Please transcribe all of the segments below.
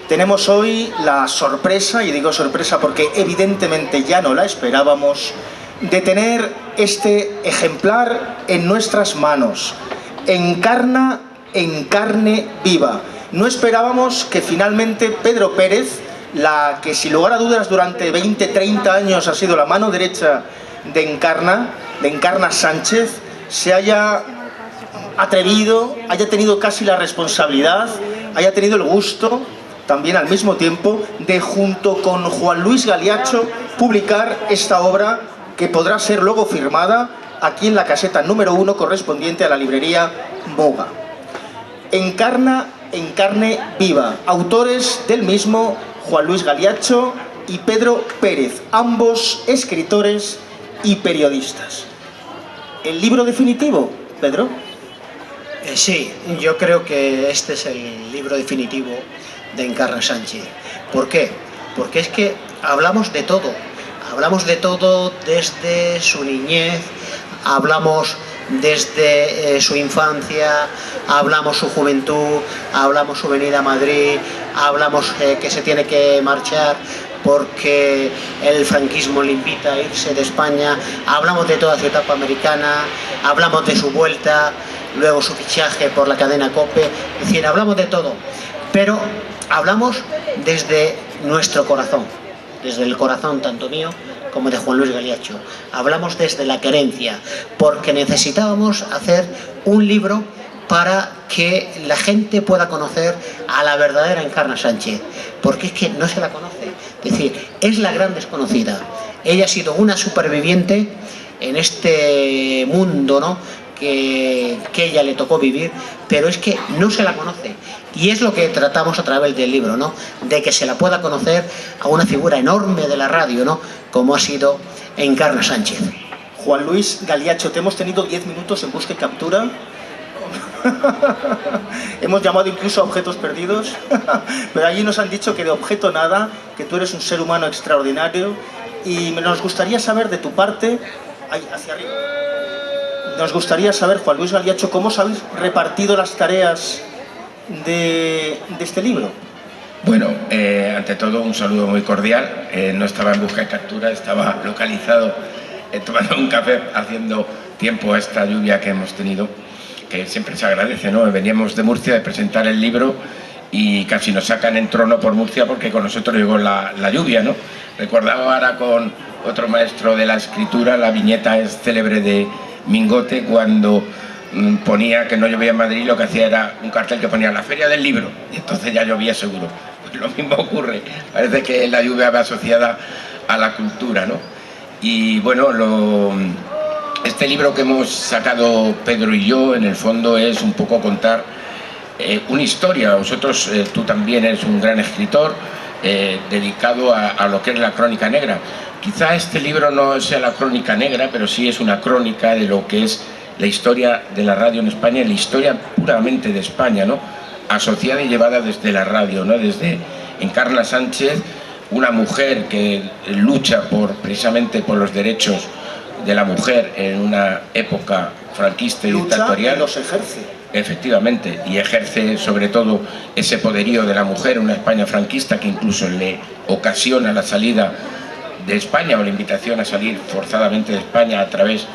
Tenemos hoy la sorpresa, y digo sorpresa porque evidentemente ya no la esperábamos, de tener este ejemplar en nuestras manos. Encarna en carne viva. No esperábamos que finalmente Pedro Pérez, la que sin lugar a dudas durante 20-30 años ha sido la mano derecha de Encarna Sánchez, se haya atrevido, haya tenido casi la responsabilidad, haya tenido el gusto, también al mismo tiempo, de junto con Juan Luis Galiacho publicar esta obra que podrá ser luego firmada aquí en la caseta número 1 correspondiente a la librería Moga. Encarna en carne viva, autores del mismo Juan Luis Galiacho y Pedro Pérez, ambos escritores y periodistas. ¿El libro definitivo, Pedro? Sí, yo creo que este es el libro definitivo de Encarna Sánchez. ¿Por qué? Porque es que hablamos de todo desde su niñez, hablamos desde su infancia, hablamos su juventud, hablamos su venida a Madrid, hablamos que se tiene que marchar porque el franquismo le invita a irse de España, hablamos de toda su etapa americana, hablamos de su vuelta, luego su fichaje por la cadena COPE, es decir, hablamos de todo, pero hablamos desde nuestro corazón, desde el corazón tanto mío como de Juan Luis Galiacho. Hablamos desde la querencia, porque necesitábamos hacer un libro para que la gente pueda conocer a la verdadera Encarna Sánchez, porque es que no se la conoce, es decir, es la gran desconocida. Ella ha sido una superviviente en este mundo, ¿no?, que ella le tocó vivir, pero es que no se la conoce. Y es lo que tratamos a través del libro, ¿no?, de que se la pueda conocer a una figura enorme de la radio, ¿no?, como ha sido Encarna Sánchez. Juan Luis Galiacho, te hemos tenido 10 minutos en busca y captura. Hemos llamado incluso a objetos perdidos, pero allí nos han dicho que de objeto nada, que tú eres un ser humano extraordinario, y nos gustaría saber de tu parte, ahí, hacia arriba, nos gustaría saber, Juan Luis Galiacho, cómo os habéis repartido las tareas de este libro. Bueno, ante todo un saludo muy cordial. No estaba en busca y captura, estaba localizado tomando un café, haciendo tiempo a esta lluvia que hemos tenido, que siempre se agradece, ¿no? Veníamos de Murcia de presentar el libro y casi nos sacan en trono por Murcia porque con nosotros llegó la lluvia, ¿no? Recordaba ahora con otro maestro de la escritura, la viñeta es célebre de Mingote, cuando ponía que no llovía en Madrid, lo que hacía era un cartel que ponía la feria del libro, y entonces ya llovía seguro. Pues lo mismo ocurre, parece que la lluvia va asociada a la cultura, ¿no? Y bueno, este libro que hemos sacado Pedro y yo, en el fondo es un poco contar una historia. Vosotros, tú también eres un gran escritor dedicado a lo que es la crónica negra. Quizá este libro no sea la crónica negra, pero sí es una crónica de lo que es la historia de la radio en España, y la historia puramente de España, ¿no?, asociada y llevada desde la radio, ¿no?, desde Encarna Sánchez, una mujer que lucha precisamente por los derechos de la mujer en una época franquista y dictatorial. Y los ejerce. Efectivamente, y ejerce sobre todo ese poderío de la mujer en una España franquista que incluso le ocasiona la salida de España, o la invitación a salir forzadamente de España a través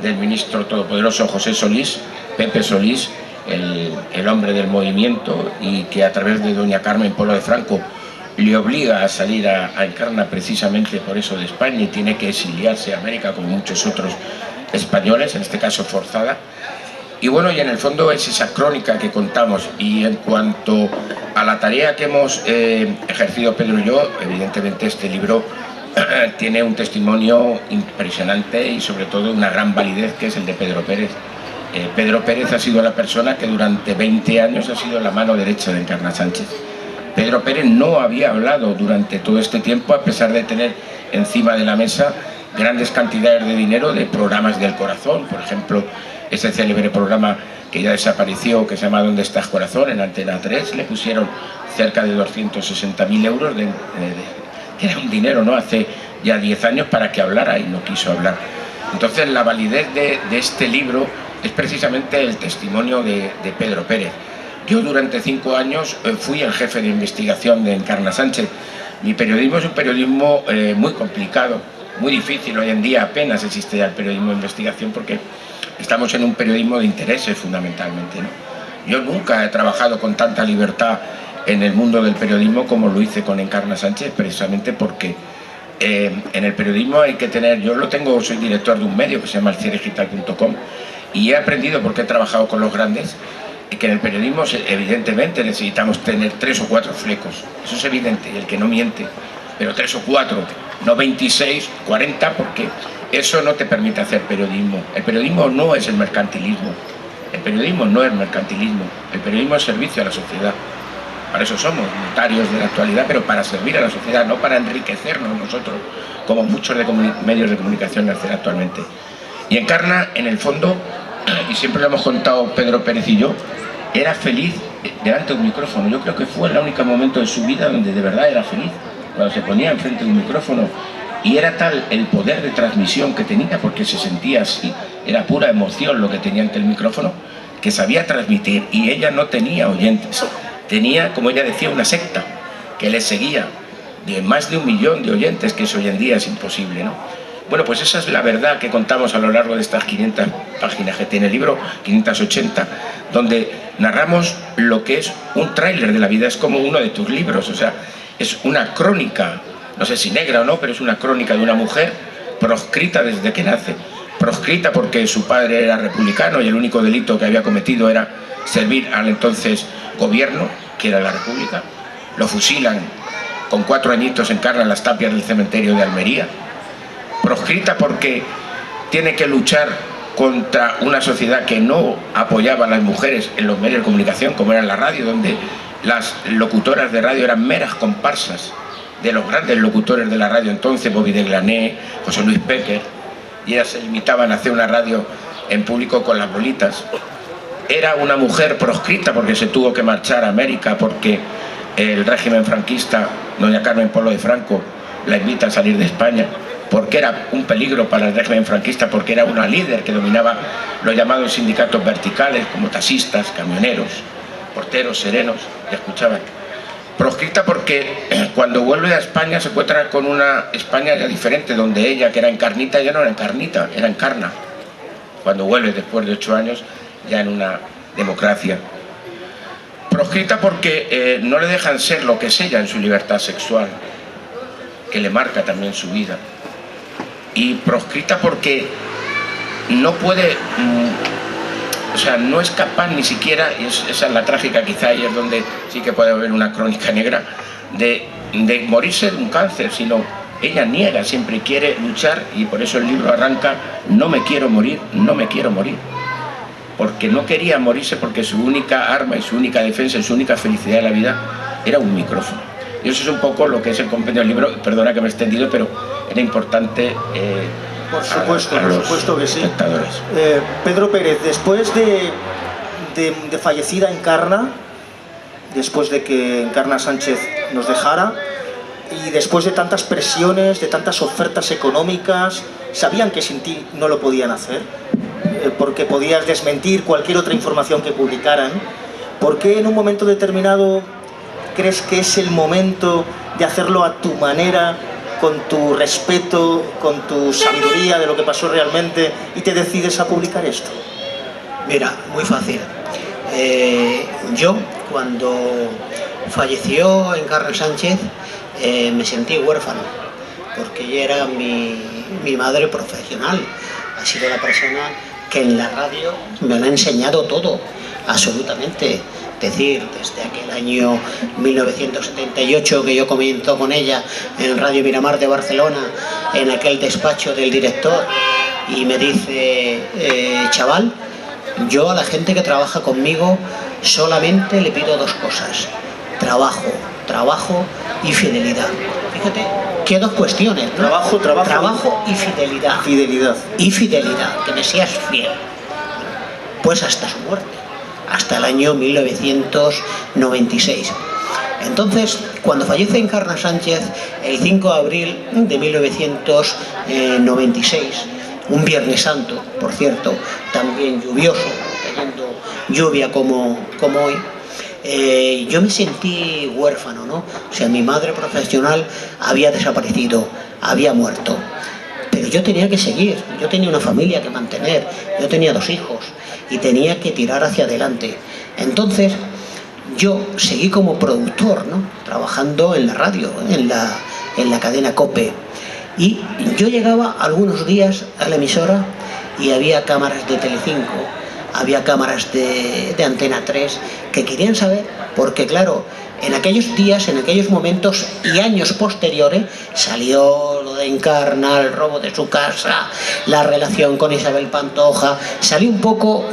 del ministro todopoderoso José Solís, Pepe Solís, el hombre del movimiento, y que a través de doña Carmen Polo de Franco le obliga a salir a Encarna precisamente por eso de España, y tiene que exiliarse a América como muchos otros españoles, en este caso forzada. Y bueno, y en el fondo es esa crónica que contamos. Y en cuanto a la tarea que hemos ejercido Pedro y yo, evidentemente este libro tiene un testimonio impresionante y sobre todo una gran validez, que es el de Pedro Pérez. Pedro Pérez ha sido la persona que durante 20 años ha sido la mano derecha de Encarna Sánchez. Pedro Pérez no había hablado durante todo este tiempo, a pesar de tener encima de la mesa grandes cantidades de dinero de programas del corazón. Por ejemplo, ese célebre programa que ya desapareció, que se llama ¿Dónde estás, corazón?, en Antena 3, le pusieron cerca de 260.000 euros que era un dinero, ¿no?, hace ya 10 años, para que hablara, y no quiso hablar. Entonces la validez de este libro es precisamente el testimonio de Pedro Pérez. Yo durante 5 años fui el jefe de investigación de Encarna Sánchez. Mi periodismo es un periodismo muy complicado, muy difícil. Hoy en día apenas existe ya el periodismo de investigación porque estamos en un periodismo de intereses fundamentalmente, ¿no? Yo nunca he trabajado con tanta libertad en el mundo del periodismo como lo hice con Encarna Sánchez, precisamente porque en el periodismo hay que tener... soy director de un medio que se llama elcieredigital.com y he aprendido, porque he trabajado con los grandes, que en el periodismo evidentemente necesitamos tener 3 o 4 flecos, eso es evidente, y el que no miente, pero 3 o 4, no 26, 40, porque eso no te permite hacer periodismo. El periodismo no es el mercantilismo, el periodismo no es mercantilismo, el periodismo es servicio a la sociedad. Para eso somos notarios de la actualidad, pero para servir a la sociedad, no para enriquecernos nosotros, como muchos medios de comunicación hacen actualmente. Y Encarna, en el fondo, y siempre lo hemos contado Pedro Pérez y yo, era feliz delante de un micrófono. Yo creo que fue el único momento de su vida donde de verdad era feliz, cuando se ponía enfrente de un micrófono, y era tal el poder de transmisión que tenía, porque se sentía así, era pura emoción lo que tenía ante el micrófono, que sabía transmitir, y ella no tenía oyentes. Tenía, como ella decía, una secta que le seguía, de más de 1 millón de oyentes, que eso hoy en día es imposible, ¿no? Bueno, pues esa es la verdad que contamos a lo largo de estas 500 páginas que tiene el libro, 580, donde narramos lo que es un tráiler de la vida. Es como uno de tus libros, o sea, es una crónica, no sé si negra o no, pero es una crónica de una mujer proscrita desde que nace. Proscrita porque su padre era republicano y el único delito que había cometido era servir al entonces gobierno, que era la República. Lo fusilan con 4 añitos, Encarna en las tapias del cementerio de Almería. Proscrita porque tiene que luchar contra una sociedad que no apoyaba a las mujeres en los medios de comunicación, como era la radio, donde las locutoras de radio eran meras comparsas de los grandes locutores de la radio entonces, Bobby de Glané, José Luis Péquer, y ellas se limitaban a hacer una radio en público con las bolitas. Era una mujer proscrita porque se tuvo que marchar a América, porque el régimen franquista, doña Carmen Polo de Franco, la invita a salir de España, porque era un peligro para el régimen franquista, porque era una líder que dominaba los llamados sindicatos verticales, como taxistas, camioneros, porteros, serenos, que escuchaban. Proscrita porque cuando vuelve a España se encuentra con una España ya diferente, donde ella, que era encarnita, ya no era encarnita, era Encarna. Cuando vuelve después de 8 años, ya en una democracia. Proscrita porque no le dejan ser lo que es ella en su libertad sexual, que le marca también su vida. Y proscrita porque no puede, o sea, no es capaz ni siquiera, y esa es la trágica quizá, y es donde sí que puede haber una crónica negra, de morirse de un cáncer, sino ella niega, siempre quiere luchar, y por eso el libro arranca: no me quiero morir, no me quiero morir. Porque no quería morirse, porque su única arma y su única defensa y su única felicidad de la vida era un micrófono. Y eso es un poco lo que es el compendio del libro. Perdona que me he extendido, pero era importante por supuesto que sí. Espectadores. Pedro Pérez, después de fallecida Encarna, después de que Encarna Sánchez nos dejara, y después de tantas presiones, de tantas ofertas económicas, ¿sabían que sin ti no lo podían hacer? Porque podías desmentir cualquier otra información que publicaran. ¿Por qué en un momento determinado crees que es el momento de hacerlo a tu manera, con tu respeto, con tu sabiduría de lo que pasó realmente, y te decides a publicar esto? Mira, muy fácil. Yo, cuando falleció Encarna Sánchez, me sentí huérfano, porque ella era mi madre profesional. Ha sido la persona que en la radio me lo ha enseñado todo, absolutamente. Es decir, desde aquel año 1978 que yo comienzo con ella en Radio Miramar de Barcelona, en aquel despacho del director, y me dice: chaval, yo a la gente que trabaja conmigo solamente le pido 2 cosas: trabajo y fidelidad. Fíjate, qué 2 cuestiones, ¿no? Trabajo y fidelidad. Y fidelidad, que me seas fiel. Pues hasta su muerte, hasta el año 1996. Entonces, cuando fallece Encarna Sánchez, el 5 de abril de 1996, un Viernes Santo, por cierto, también lluvioso, cayendo lluvia como hoy, yo me sentí huérfano, ¿no? O sea, mi madre profesional había desaparecido, había muerto. Pero yo tenía que seguir, yo tenía una familia que mantener, yo tenía 2 hijos y tenía que tirar hacia adelante. Entonces, yo seguí como productor, ¿no? Trabajando en la radio, en la cadena COPE. Y yo llegaba algunos días a la emisora y había cámaras de Telecinco, había cámaras de Antena 3 que querían saber, porque claro, en aquellos días, en aquellos momentos y años posteriores, salió lo de Encarna, el robo de su casa, la relación con Isabel Pantoja, salió un poco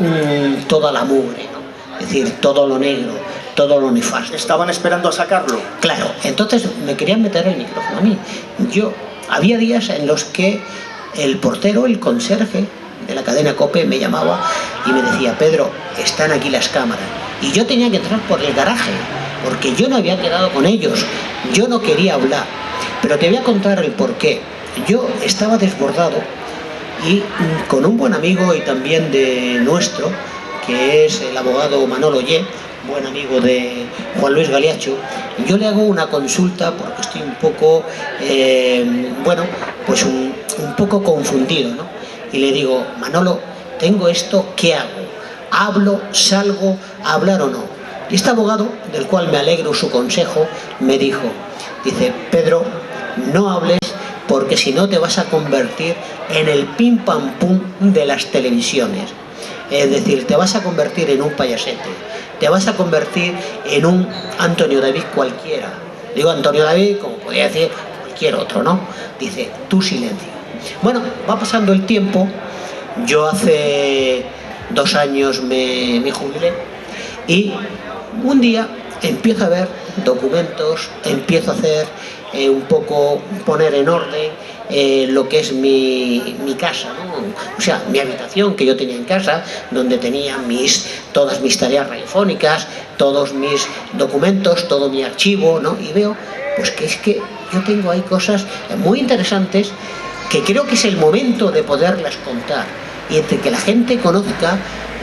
toda la mugre, ¿no? Es decir, todo lo negro, todo lo nefasto. ¿Estaban esperando a sacarlo? Claro, entonces me querían meter el micrófono a mí. Había días en los que el portero, el conserje de la cadena COPE me llamaba y me decía: Pedro, están aquí las cámaras. Y yo tenía que entrar por el garaje, porque yo no había quedado con ellos, yo no quería hablar. Pero te voy a contar el porqué. Yo estaba desbordado y con un buen amigo y también de nuestro, que es el abogado Manolo Ye, buen amigo de Juan Luis Galiacho, yo le hago una consulta porque estoy un poco, pues un poco confundido, ¿no? Y le digo: Manolo, tengo esto, ¿qué hago? ¿Hablo, salgo, a hablar o no? Y este abogado, del cual me alegro su consejo, me dice: Pedro, no hables, porque si no te vas a convertir en el pim pam pum de las televisiones. Es decir, te vas a convertir en un payasete, te vas a convertir en un Antonio David cualquiera. Digo Antonio David como podría decir cualquier otro, ¿no? Dice: tú silencio. Bueno, va pasando el tiempo, yo hace 2 años me jubilé y un día empiezo a ver documentos, empiezo a hacer un poco, poner en orden lo que es mi casa, ¿no? O sea, mi habitación que yo tenía en casa, donde tenía todas mis tareas radiofónicas, todos mis documentos, todo mi archivo, ¿no? Y veo pues que es que yo tengo ahí cosas muy interesantes que creo que es el momento de poderlas contar y de que la gente conozca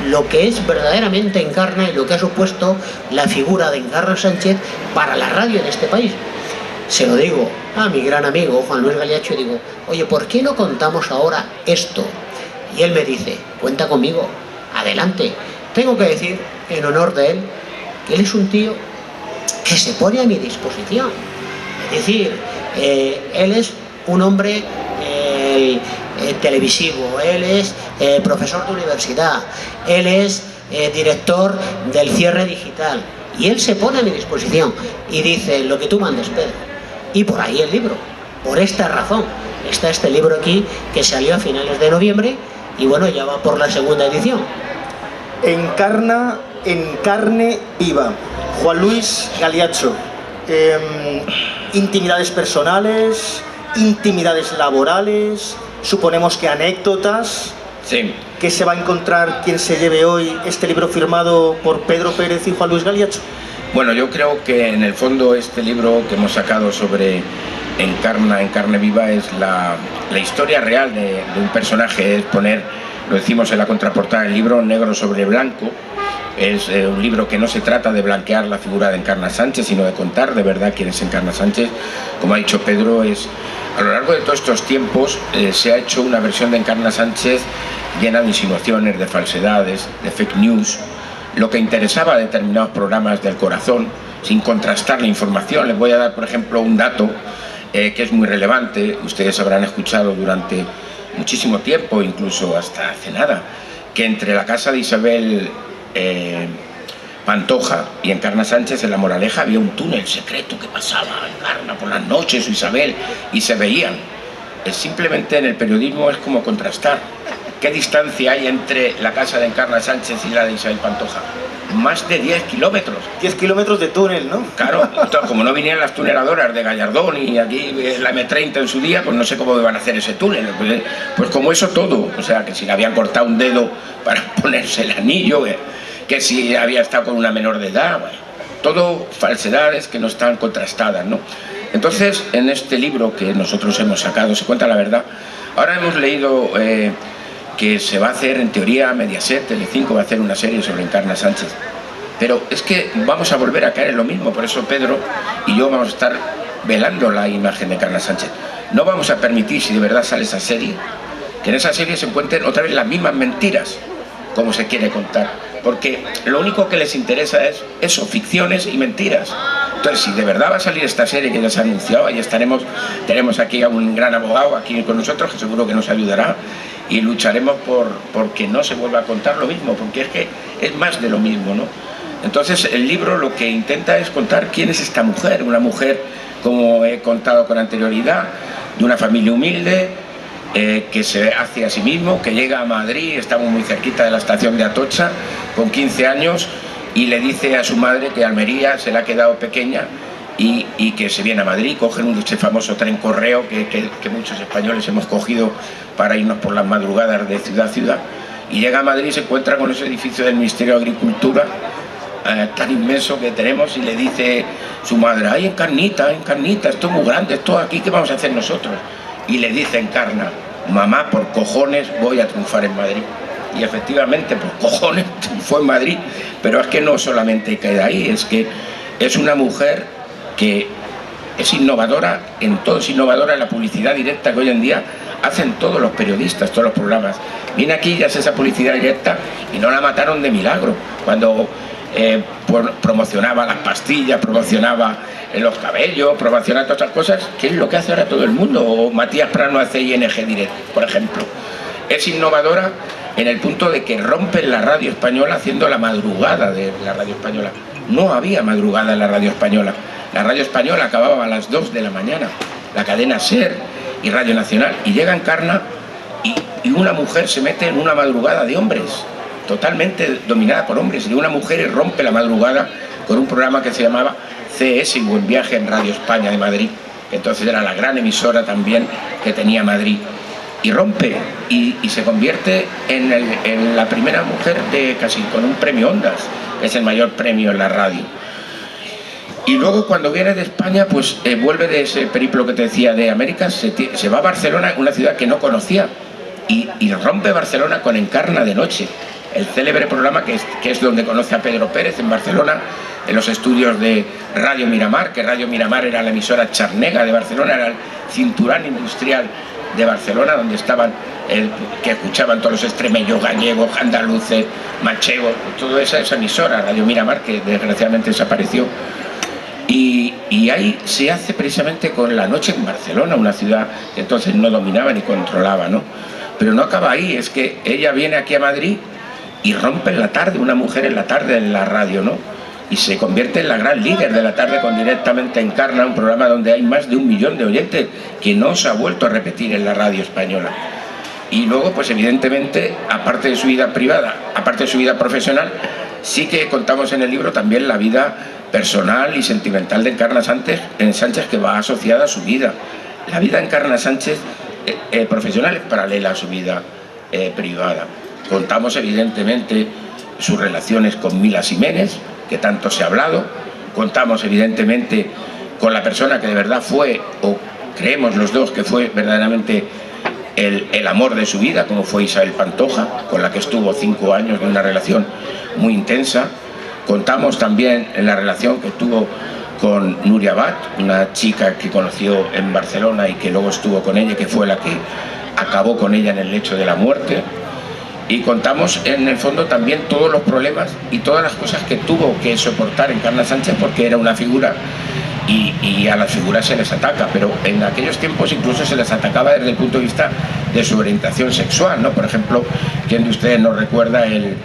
lo que es verdaderamente Encarna y lo que ha supuesto la figura de Encarna Sánchez para la radio en este país. Se lo digo a mi gran amigo Juan Luis Galiacho y digo: oye, ¿por qué no contamos ahora esto? Y él me dice: cuenta conmigo, adelante. Tengo que decir, en honor de él, que él es un tío que se pone a mi disposición. Es decir, él es un hombre televisivo, él es profesor de universidad, él es director del cierre digital, y él se pone a mi disposición y dice: lo que tú mandes, Pedro. Y por ahí el libro. Por esta razón está este libro aquí, que salió a finales de noviembre y bueno, ya va por la 2ª edición. Encarna en carne viva. Juan Luis Galiacho. Intimidades personales, intimidades laborales, suponemos que anécdotas. Sí. ¿Qué se va a encontrar quien se lleve hoy este libro firmado por Pedro Pérez y Juan Luis Galiacho? Bueno, yo creo que en el fondo este libro que hemos sacado sobre Encarna en carne viva es la historia real de un personaje. Es poner, lo decimos en la contraportada del libro, negro sobre blanco. Es un libro que no se trata de blanquear la figura de Encarna Sánchez, sino de contar de verdad quién es Encarna Sánchez. Como ha dicho Pedro, a lo largo de todos estos tiempos se ha hecho una versión de Encarna Sánchez llena de insinuaciones, de falsedades, de fake news, lo que interesaba a determinados programas del corazón, sin contrastar la información. Les voy a dar, por ejemplo, un dato que es muy relevante. Ustedes habrán escuchado durante muchísimo tiempo, incluso hasta hace nada, que entre la casa de Isabel Pantoja y Encarna Sánchez en La Moraleja había un túnel secreto que pasaba Encarna por las noches o Isabel y se veían. Simplemente en el periodismo es como contrastar. ¿Qué distancia hay entre la casa de Encarna Sánchez y la de Isabel Pantoja? Más de 10 kilómetros. 10 kilómetros de túnel, ¿no? Claro, entonces, como no vinieran las tuneladoras de Gallardón y aquí la M30 en su día, pues no sé cómo iban a hacer ese túnel. Pues como eso todo, o sea, que si le habían cortado un dedo para ponerse el anillo, que si había estado con una menor de edad, bueno, todo falsedades que no están contrastadas, ¿no? Entonces, en este libro que nosotros hemos sacado, se cuenta la verdad. Ahora hemos leído que se va a hacer, en teoría, Mediaset, Telecinco va a hacer una serie sobre Encarna Sánchez. Pero es que vamos a volver a caer en lo mismo, por eso Pedro y yo vamos a estar velando la imagen de Encarna Sánchez. No vamos a permitir, si de verdad sale esa serie, que en esa serie se encuentren otra vez las mismas mentiras, como se quiere contar, porque lo único que les interesa es eso, ficciones y mentiras. Entonces, si de verdad va a salir esta serie que ya se ha anunciado, ahí tenemos aquí a un gran abogado aquí con nosotros que seguro que nos ayudará, y lucharemos por que no se vuelva a contar lo mismo, porque es que es más de lo mismo, ¿no? Entonces el libro lo que intenta es contar quién es esta mujer, una mujer, como he contado con anterioridad, de una familia humilde, que se hace a sí mismo, que llega a Madrid, estamos muy cerquita de la estación de Atocha, con 15 años, y le dice a su madre que Almería se le ha quedado pequeña y que se viene a Madrid, cogen ese famoso tren Correo que muchos españoles hemos cogido para irnos por las madrugadas de ciudad a ciudad, y llega a Madrid y se encuentra con ese edificio del Ministerio de Agricultura, tan inmenso que tenemos, y le dice su madre: ay, Encarnita, esto es muy grande, esto aquí, ¿qué vamos a hacer nosotros? Y le dice Encarna: mamá, por cojones voy a triunfar en Madrid. Y efectivamente, por cojones triunfó en Madrid, pero es que no solamente queda ahí, es que es una mujer que es innovadora en todo, es innovadora en la publicidad directa que hoy en día hacen todos los periodistas, todos los programas. Viene aquí y hace esa publicidad directa y no la mataron de milagro, cuando promocionaba las pastillas, promocionaba los cabellos, promocionaba todas esas cosas, que es lo que hace ahora todo el mundo. O Matías Prano hace ING Direct, por ejemplo. Es innovadora en el punto de que rompe la radio española haciendo la madrugada de la radio española. No había madrugada en la radio española. La radio española acababa a las 2 de la mañana, la cadena SER y Radio Nacional, y llega Encarna y una mujer se mete en una madrugada de hombres, totalmente dominada por hombres, y una mujer rompe la madrugada con un programa que se llamaba CS, Buen Viaje, en Radio España de Madrid, que entonces era la gran emisora también que tenía Madrid, y rompe y se convierte en la primera mujer casi con un premio Ondas, que es el mayor premio en la radio. Y luego, cuando viene de España, pues vuelve de ese periplo que te decía de América, se va a Barcelona, una ciudad que no conocía, y rompe Barcelona con Encarna de noche, el célebre programa que es donde conoce a Pedro Pérez en Barcelona, en los estudios de Radio Miramar, que Radio Miramar era la emisora charnega de Barcelona, era el cinturón industrial de Barcelona, donde estaban, que escuchaban todos los extremeños, gallegos, andaluces, manchegos, toda esa emisora, Radio Miramar, que desgraciadamente desapareció. Y ahí se hace precisamente con la noche en Barcelona, una ciudad que entonces no dominaba ni controlaba, ¿no? Pero no acaba ahí, es que ella viene aquí a Madrid y rompe en la tarde, una mujer en la tarde en la radio, ¿no? Y se convierte en la gran líder de la tarde con Directamente Encarna, un programa donde hay más de 1 millón de oyentes, que no se ha vuelto a repetir en la radio española. Y luego, pues evidentemente, aparte de su vida privada, aparte de su vida profesional, sí que contamos en el libro también la vida personal y sentimental de Encarna Sánchez, que va asociada a su vida. La vida de Encarna Sánchez profesional es paralela a su vida privada. Contamos evidentemente sus relaciones con Mila Jiménez, que tanto se ha hablado. Contamos evidentemente con la persona que de verdad fue, o creemos los dos que fue verdaderamente el amor de su vida, como fue Isabel Pantoja, con la que estuvo 5 años de una relación muy intensa. Contamos también en la relación que tuvo con Nuria Abad, una chica que conoció en Barcelona y que luego estuvo con ella, que fue la que acabó con ella en el lecho de la muerte. Y contamos en el fondo también todos los problemas y todas las cosas que tuvo que soportar Encarna Sánchez, porque era una figura y a las figuras se les ataca, pero en aquellos tiempos incluso se les atacaba desde el punto de vista de su orientación sexual, ¿no? Por ejemplo, ¿quién de ustedes no recuerda el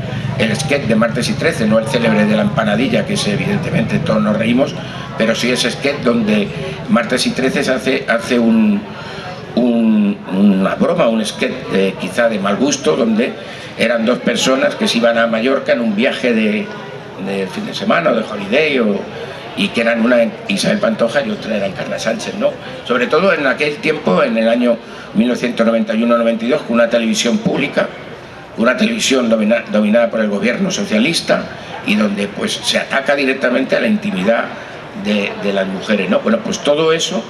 sketch de Martes y 13, no el célebre de la empanadilla, que es evidentemente todos nos reímos, pero sí ese sketch donde Martes y 13 hace una broma, un sketch quizá de mal gusto, donde eran 2 personas que se iban a Mallorca en un viaje de fin de semana o de holiday, y que eran una Isabel Pantoja y otra era Encarna Sánchez, ¿no? Sobre todo en aquel tiempo, en el año 1991-92, con una televisión pública, una televisión dominada por el gobierno socialista, y donde pues se ataca directamente a la intimidad de las mujeres, ¿no? Bueno, pues todo eso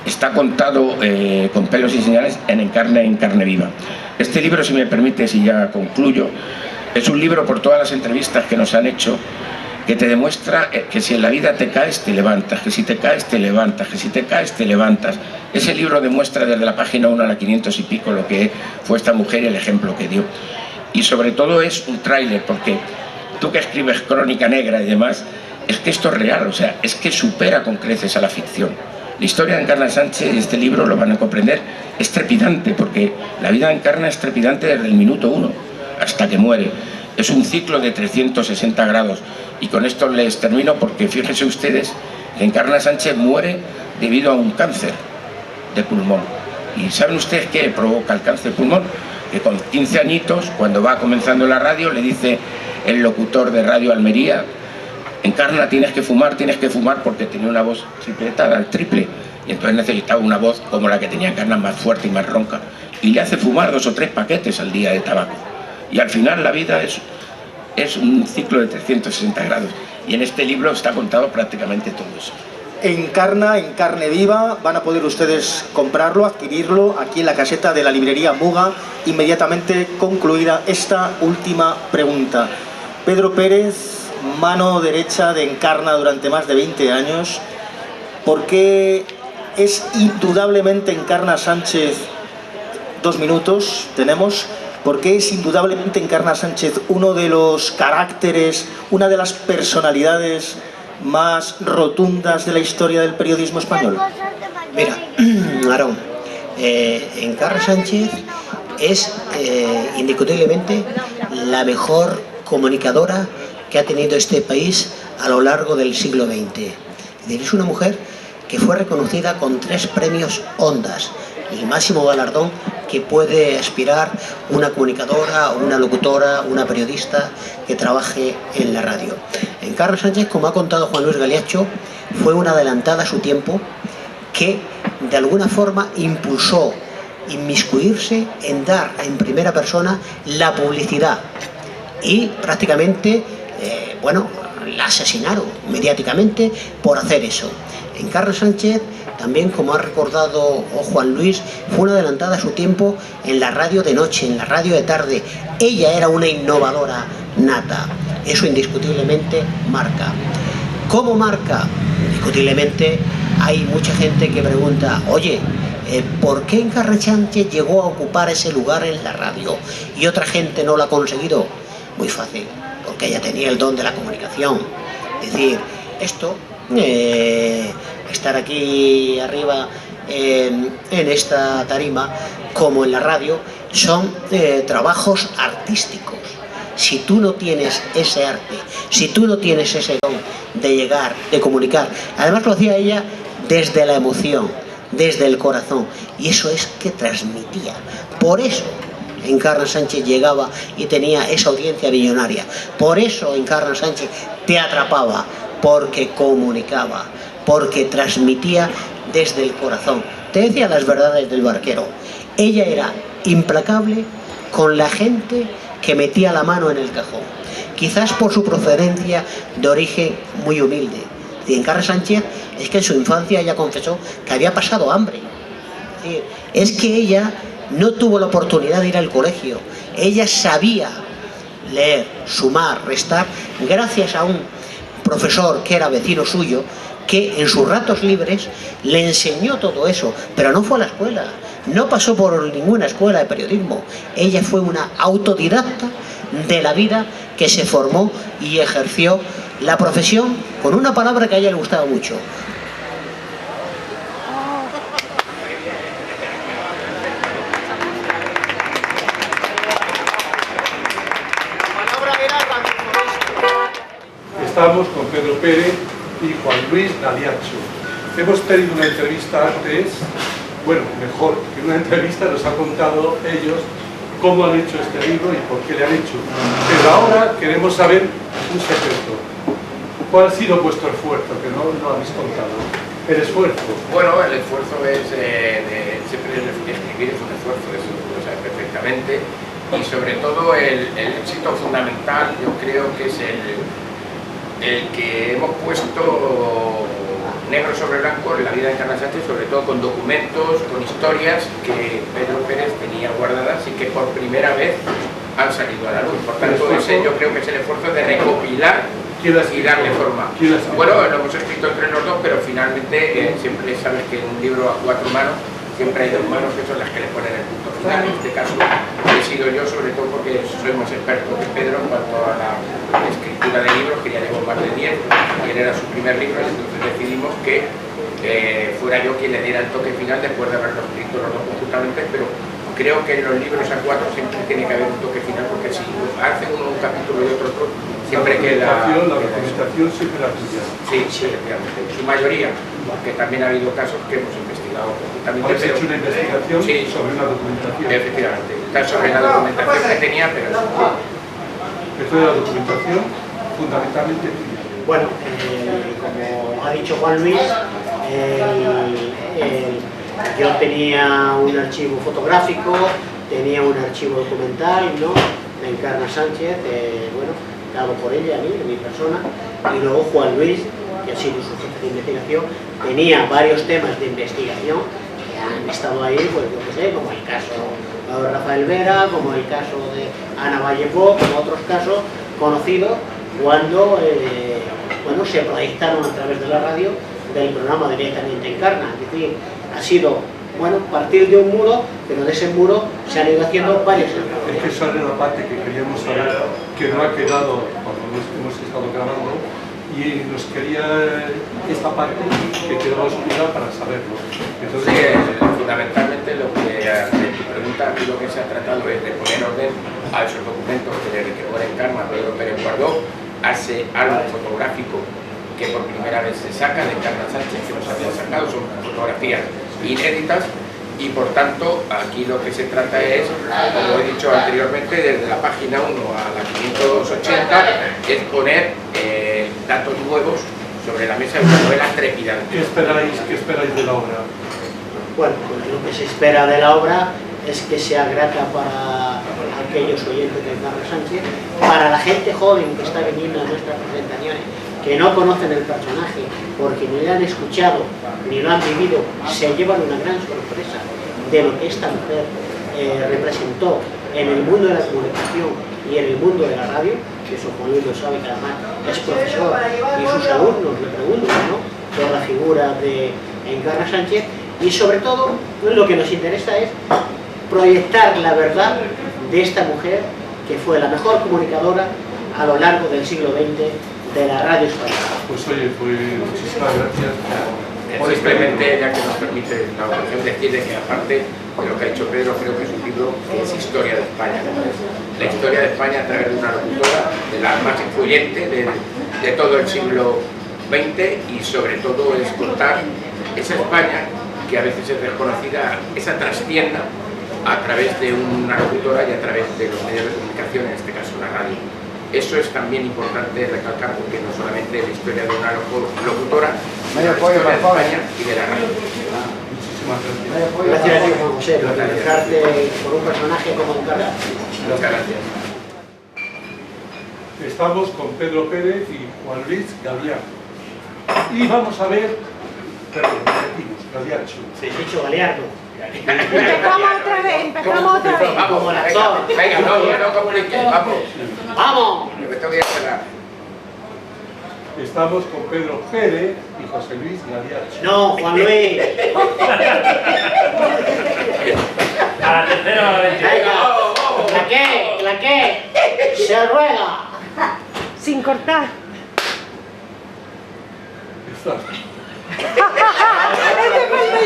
está contado con pelos y señales en Carne Viva. Este libro, si me permite, si ya concluyo, es un libro por todas las entrevistas que nos han hecho que te demuestra que si en la vida te caes, te levantas, que si te caes, te levantas, que si te caes, te levantas. Ese libro demuestra desde la página 1 a la 500 y pico lo que fue esta mujer y el ejemplo que dio. Y sobre todo es un tráiler, porque tú que escribes crónica negra y demás, es que esto es real, o sea, es que supera con creces a la ficción. La historia de Encarna Sánchez, y este libro lo van a comprender, es trepidante, porque la vida de Encarna es trepidante desde el minuto 1 hasta que muere. Es un ciclo de 360 grados. Y con esto les termino, porque fíjense ustedes que Encarna Sánchez muere debido a un cáncer de pulmón. ¿Y saben ustedes qué provoca el cáncer de pulmón? Que con 15 añitos, cuando va comenzando la radio, le dice el locutor de Radio Almería: Encarna, tienes que fumar porque tenía una voz tripletada, el triple. Y entonces necesitaba una voz como la que tenía Encarna, más fuerte y más ronca. Y le hace fumar 2 o 3 paquetes al día de tabaco. Y al final la vida es un ciclo de 360 grados. Y en este libro está contado prácticamente todo eso. Encarna, en carne viva, van a poder ustedes comprarlo, adquirirlo aquí en la caseta de la librería Muga, inmediatamente concluida esta última pregunta. Pedro Pérez, mano derecha de Encarna durante más de 20 años, ¿por qué es indudablemente Encarna Sánchez, 2 minutos tenemos, por qué es indudablemente Encarna Sánchez uno de los caracteres, una de las personalidades más rotundas de la historia del periodismo español? Mira, Aarón, Encarna Sánchez es indiscutiblemente la mejor comunicadora que ha tenido este país a lo largo del siglo XX. Es decir, es una mujer que fue reconocida con 3 premios Ondas, el máximo galardón que puede aspirar una comunicadora, una locutora, una periodista que trabaje en la radio. Encarna Sánchez, como ha contado Juan Luis Galiacho, fue una adelantada a su tiempo que de alguna forma impulsó inmiscuirse en dar en primera persona la publicidad y prácticamente, la asesinaron mediáticamente por hacer eso. Encarna Sánchez, también como ha recordado Juan Luis, fue una adelantada a su tiempo en la radio de noche, en la radio de tarde. Ella era una innovadora nata. Eso indiscutiblemente marca. ¿Cómo marca? Indiscutiblemente hay mucha gente que pregunta: oye, ¿por qué Encarna Sánchez llegó a ocupar ese lugar en la radio y otra gente no lo ha conseguido? Muy fácil, porque ella tenía el don de la comunicación. Es decir, esto, estar aquí arriba en esta tarima, como en la radio, son trabajos artísticos. Si tú no tienes ese arte, si tú no tienes ese don de llegar, de comunicar, además lo hacía ella desde la emoción, desde el corazón, y eso es que transmitía. Por eso Encarna Sánchez llegaba y tenía esa audiencia millonaria. Por eso Encarna Sánchez te atrapaba, porque comunicaba, porque transmitía desde el corazón. Te decía las verdades del barquero. Ella era implacable con la gente que metía la mano en el cajón, quizás por su procedencia de origen muy humilde. Y Encarna Sánchez es que en su infancia ella confesó que había pasado hambre. Es que ella no tuvo la oportunidad de ir al colegio. Ella sabía leer, sumar, restar, gracias a un profesor que era vecino suyo, que en sus ratos libres le enseñó todo eso, pero no fue a la escuela, no pasó por ninguna escuela de periodismo. Ella fue una autodidacta de la vida que se formó y ejerció la profesión con una palabra que a ella le gustaba mucho: Estamos con Pedro Pérez y Juan Luis Galiacho. Hemos tenido una entrevista antes, mejor que una entrevista, nos han contado ellos cómo han hecho este libro y por qué le han hecho. Pero ahora queremos saber un secreto. ¿Cuál ha sido vuestro esfuerzo? Que no habéis contado. El esfuerzo. Bueno, el esfuerzo es siempre escribir es un esfuerzo, eso lo sabes perfectamente. Y sobre todo el éxito fundamental, yo creo que es el que hemos puesto negro sobre blanco en la vida de Encarna Sánchez, sobre todo con documentos, con historias que Pedro Pérez tenía guardadas y que por primera vez han salido a la luz. Por tanto, yo creo que es el esfuerzo de recopilar y darle forma. ¿Quién la ha escrito? Bueno, lo hemos escrito entre los dos, pero finalmente siempre sabes que en un libro a 4 manos siempre hay 2 manos que son las que le ponen el punto final. En este caso he sido yo, sobre todo porque soy más experto que Pedro en cuanto a la escritura de libros, que ya llevo más de 10, y él era su primer libro, y entonces decidimos que fuera yo quien le diera el toque final después de haberlo escrito los dos conjuntamente, pero creo que en los libros a 4 siempre tiene que haber un toque final, porque si hacen uno un capítulo y otro otro, siempre queda... La documentación siempre la tuya. Sí, efectivamente. En su mayoría, porque también ha habido casos que hemos investigado conjuntamente. Habéis hecho una investigación sí, sobre una documentación. Efectivamente. Está sobre la documentación que tenía, pero... Esto de la documentación, fundamentalmente tuya. Bueno, como ha dicho Juan Luis, yo tenía un archivo fotográfico, tenía un archivo documental, ¿no?, de Encarna Sánchez, bueno, dado por ella, a mí, de mi persona, y luego Juan Luis, que ha sido su jefe de investigación, tenía varios temas de investigación que han estado ahí, pues yo qué sé, como el caso de Rafael Vera, como el caso de Ana Vallejo, como otros casos conocidos, cuando bueno, se proyectaron a través de la radio del programa Directamente Encarna. Es decir, ha sido, bueno, partir de un muro, pero de ese muro se han ido haciendo varios ejemplos. Es que esa era la parte que queríamos saber, que no ha quedado cuando hemos estado grabando, y nos quería esta parte que quedaba oscura para saberlo. Entonces, Sí, fundamentalmente lo que de tu pregunta, aquí lo que se ha tratado es de poner orden a esos documentos que pone Encarna. Pedro Pérez Guardó hace algo fotográfico que por primera vez se saca de Encarna Sánchez, que nos había sacado, son fotografías inéditas, y por tanto aquí lo que se trata es, como he dicho anteriormente, desde la página 1 a la 580, es poner datos nuevos sobre la mesa de una novela trepidante. ¿qué esperáis de la obra? Bueno, pues lo que se espera de la obra es que sea grata para aquellos oyentes de Encarna Sánchez, para la gente joven que está viniendo a nuestras presentaciones, que no conocen el personaje, porque ni lo han escuchado, ni lo han vivido, se llevan una gran sorpresa de lo que esta mujer representó en el mundo de la comunicación y en el mundo de la radio, que eso Juan Luis lo sabe, que además es profesor, y sus alumnos le preguntan, ¿no?, por la figura de Encarna Sánchez, y sobre todo lo que nos interesa es proyectar la verdad de esta mujer, que fue la mejor comunicadora a lo largo del siglo XX de la radio española. Pues oye, muchísimas gracias. Simplemente, ya que nos permite la ocasión, decirle que aparte de lo que ha hecho Pedro, creo que es un libro que es historia de España. La historia de España a través de una locutora, de la más influyente de todo el siglo XX, y sobre todo es contar esa España que a veces es desconocida, esa trastienda a través de una locutora y a través de los medios de comunicación, en este caso la radio. Eso es también importante recalcar, porque no solamente la historia de una locutora, sino la historia de España y de la radio. Muchísimas gracias. Gracias a ti, Juan José, por dedicarte por un personaje como Encarna. Muchas gracias. Estamos con Pedro Pérez y Juan Luis Galián. Y vamos a ver, perdón, repetimos, Galiacho. Sí, dicho Galeardo. Empezamos otra vez. Vamos, Como el venga, actor. venga, no compliques, vamos. ¡Vamos! Que me tengo que ir a cerrar. Estamos con Pedro Pérez y José Luis Galiacho. No, Juan Luis. A la tercera o a la 21. Venga. ¿La qué? Se ruega. Sin cortar. Está.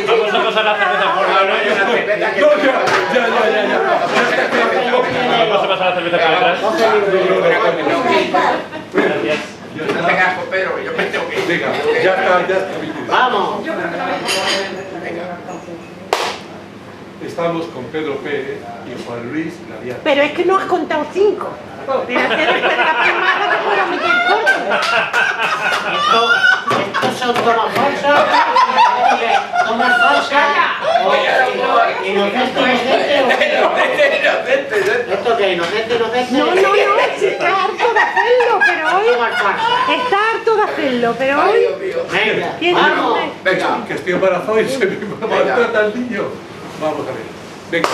Vamos a pasar la cerveza por la No, ya. Vamos a pasar la cerveza por detrás. Gracias. No tengas con Pedro, que yo me tengo que ir. Venga, ya está. Vamos. Estamos con Pedro Pérez y Juan Luis Galiacho. Pero es que no has contado 5. Espérate después de la primera que puedo meter corto. Estos son tomas falsas. Tomas falsas. ¿Esto qué? ¿Inocente? No, está harto de hacerlo, pero hoy... Tomas falsas. Está harto de hacerlo, pero Ay, hoy... Dios mío. Venga, Tiene vamos. que- Venga. Que estoy embarazado y se me maltrata el niño. Vamos a ver. Venga.